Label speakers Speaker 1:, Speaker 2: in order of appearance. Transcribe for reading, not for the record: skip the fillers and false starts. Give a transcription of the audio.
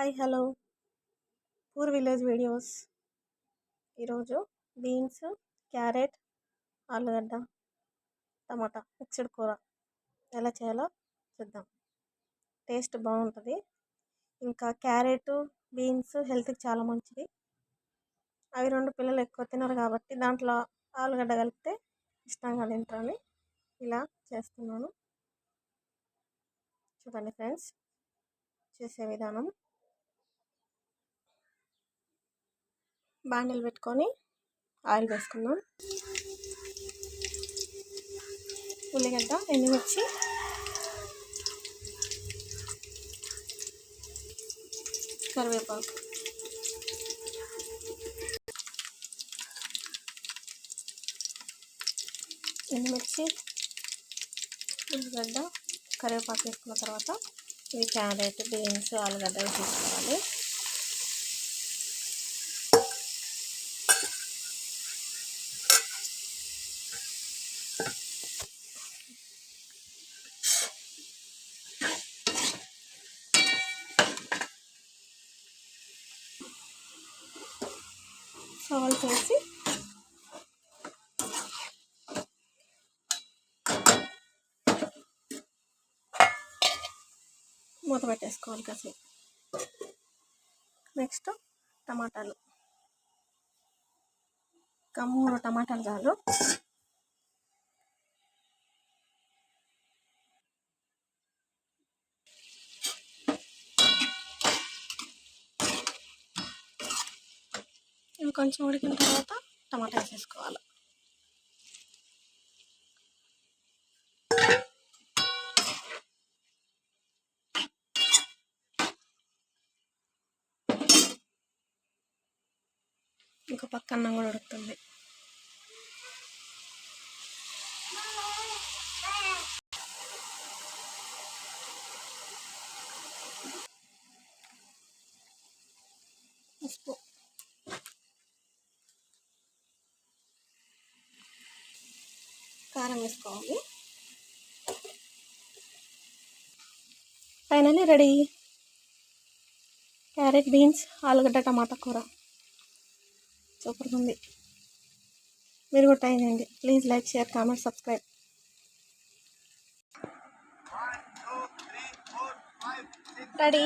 Speaker 1: Hi hello poor village videos. ఈరోజు beans, carrot, ఆలుగడ్డ, టమాటా mixed కూర ఎలా చేయాలో చూద్దాం. టేస్ట్ బాగుంటుంది. ఇంకా క్యారెట్, బీన్స్ హెల్త్కి చాలా మంచిది. అవి రెండు పిల్లలు ఎక్కువ తినరు కాబట్టి దాంట్లో ఆలుగడ్డ కలిపితే ఇష్టంగా తింటారని ఇలా చేస్తున్నాను. చూడండి ఫ్రెండ్స్, చేసే విధానం. బాండిల్ పెట్టుకొని ఆయిల్ వేసుకుందాం. ఉల్లిగడ్డ, ఎండుమిర్చి, కరివేపాకు, ఎండుమిర్చి, ఉల్లిగడ్డ, కరివేపాకు వేసుకున్న తర్వాత ఇవి క్యారెట్, బీన్స్, ఆలుగడ్డ వేసుకోవాలి. సాల్ట్ వేసి మూత పెట్టేసుకోవాలి కాసేపు. నెక్స్ట్ టమాటాలు, ఇంకా 3 టమాటాలు చాలు. ఇంకొంచెం ఉడికిన తర్వాత టమాటా వేసేసుకోవాలి. ఇంకో పక్క అన్నం కూడా ఉడుకుతుంది. పసుపు, కారం వేసుకోవాలి. ఫైనల్లీ రెడీ, క్యారెట్, బీన్స్, ఆలుగడ్డ, టమాటా కూర. సూపర్గా ఉంది. మీరు కూడా ట్రై చేయండి. Please like, share, comment, subscribe. Ready.